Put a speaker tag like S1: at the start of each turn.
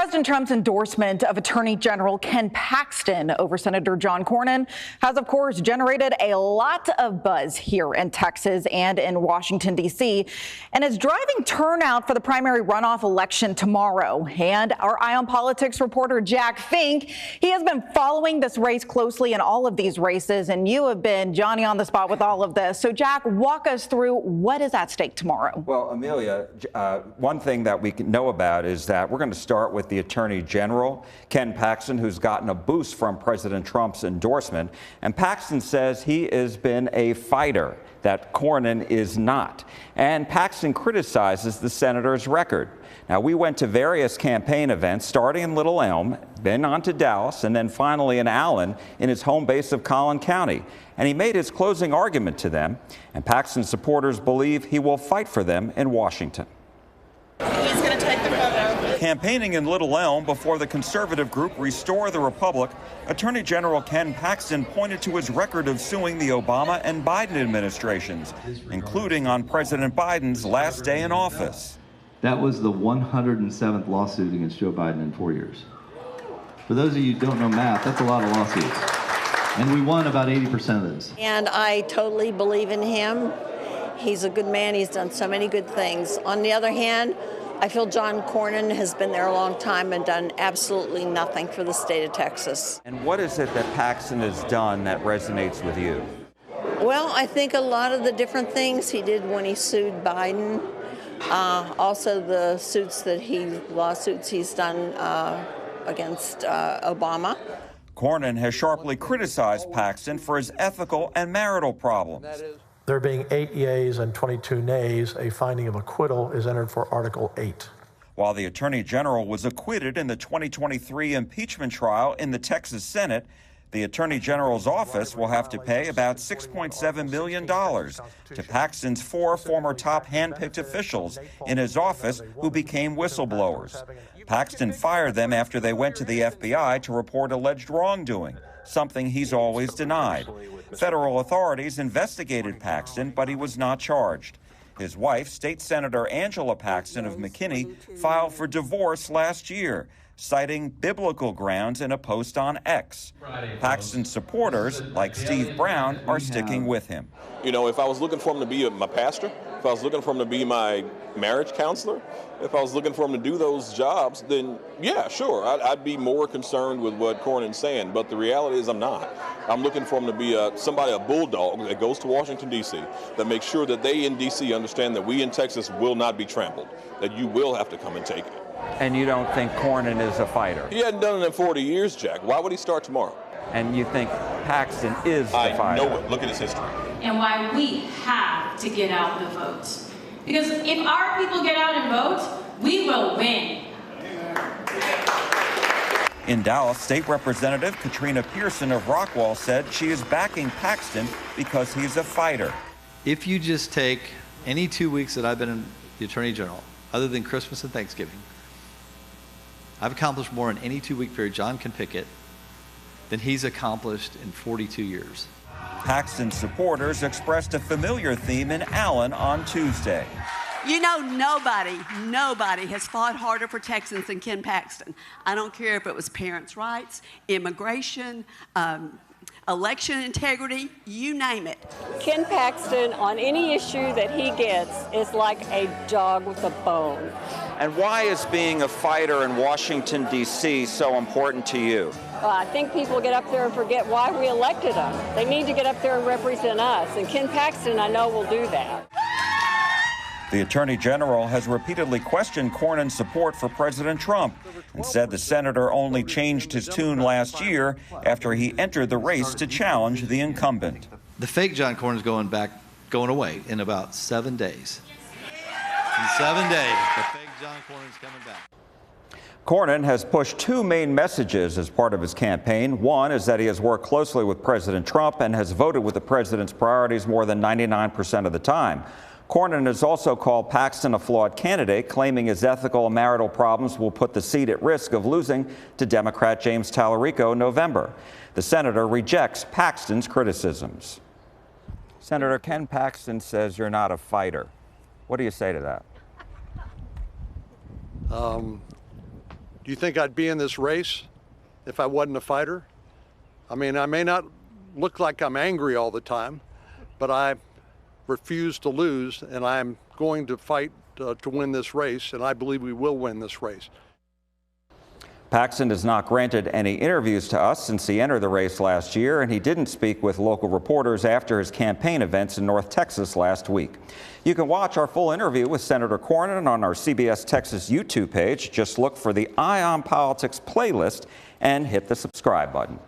S1: President Trump's endorsement of Attorney General Ken Paxton over Senator John Cornyn has, of course, generated a lot of buzz here in Texas and in Washington, D.C., and is driving turnout for the primary runoff election tomorrow. And our Eye on Politics reporter, Jack Fink, he has been following this race closely in all of these races, and you have been Johnny on the spot with all of this. So, Jack, walk us through what is at stake tomorrow.
S2: Well, Amelia, one thing that we know about is that we're going to start with the Attorney General, Ken Paxton, who's gotten a boost from President Trump's endorsement. And Paxton says he has been a fighter, that Cornyn is not. And Paxton criticizes the senator's record. Now, we went to various campaign events, starting in Little Elm, then on to Dallas, and then finally in Allen, in his home base of Collin County. And he made his closing argument to them, and Paxton supporters believe he will fight for them in Washington.
S3: He's going to take the photo.
S2: Campaigning in Little Elm before the conservative group Restore the Republic, Attorney General Ken Paxton pointed to his record of suing the Obama and Biden administrations, including on President Biden's last day in office.
S4: That was the 107th lawsuit against Joe Biden in 4 years. For those of you who don't know math, that's a lot of lawsuits. And we won about 80% of those.
S3: And I totally believe in him. He's a good man. He's done so many good things. On the other hand, I feel John Cornyn has been there a long time and done absolutely nothing for the state of Texas.
S2: And what is it that Paxton has done that resonates with you?
S3: Well, I think a lot of the different things he did when he sued Biden, also the lawsuits he's done against Obama.
S2: Cornyn has sharply criticized Paxton for his ethical and marital problems.
S5: There being 8 yeas and 22 nays, a finding of acquittal is entered for Article 8.
S2: While the Attorney General was acquitted in the 2023 impeachment trial in the Texas Senate, the Attorney General's office will have to pay about $6.7 million to Paxton's 4 former top handpicked officials in his office who became whistleblowers. Paxton fired them after they went to the FBI to report alleged wrongdoing, something he's always denied. Federal authorities investigated Paxton, but he was not charged. His wife, State Senator Angela Paxton of McKinney, filed for divorce last year, citing biblical grounds in a post on X. Paxton's supporters, like Steve Brown, are sticking with him.
S6: You know, if I was looking for him to be my pastor, if I was looking for him to be my marriage counselor, if I was looking for him to do those jobs, then yeah, sure, I'd be more concerned with what Cornyn's saying. But the reality is I'm not. I'm looking for him to be a bulldog that goes to Washington, D.C., that makes sure that they in D.C. understand that we in Texas will not be trampled, that you will have to come and take it.
S2: And you don't think Cornyn is a fighter?
S6: He hadn't done it in 40 years, Jack. Why would he start tomorrow?
S2: And you think Paxton is the fighter?
S6: I know it. Look at his history.
S7: And why we have to get out the vote. Because if our people get out and vote, we will win.
S2: In Dallas, State Representative Katrina Pearson of Rockwall said she is backing Paxton because he's a fighter.
S4: If you just take any 2 weeks that I've been the Attorney General, other than Christmas and Thanksgiving, I've accomplished more in any 2 week period, John can pick it, than he's accomplished in 42 years.
S2: Paxton supporters expressed a familiar theme in Allen on Tuesday.
S8: You know, nobody has fought harder for Texans than Ken Paxton. I don't care if it was parents' rights, immigration, election integrity, you name it.
S9: Ken Paxton, on any issue that he gets, is like a dog with a bone.
S2: And why is being a fighter in Washington, D.C. so important to you?
S9: Well, I think people get up there and forget why we elected them. They need to get up there and represent us, and Ken Paxton, I know, will do that.
S2: The Attorney General has repeatedly questioned Cornyn's support for President Trump and said the senator only changed his tune last year after he entered the race to challenge the incumbent.
S4: The fake John Cornyn's going away in about 7 days. In 7 days, the fake John Cornyn's coming back.
S2: Cornyn has pushed 2 main messages as part of his campaign. One is that he has worked closely with President Trump and has voted with the president's priorities more than 99% of the time. Cornyn has also called Paxton a flawed candidate, claiming his ethical and marital problems will put the seat at risk of losing to Democrat James Tallarico in November. The senator rejects Paxton's criticisms. Senator Ken Paxton says you're not a fighter. What do you say to that?
S10: Do you think I'd be in this race if I wasn't a fighter? I mean, I may not look like I'm angry all the time, but I refuse to lose, and I'm going to fight to win this race, and I believe we will win this race.
S2: Paxton has not granted any interviews to us since he entered the race last year, and he didn't speak with local reporters after his campaign events in North Texas last week. You can watch our full interview with Senator Cornyn on our CBS Texas YouTube page. Just look for the Eye on Politics playlist and hit the subscribe button.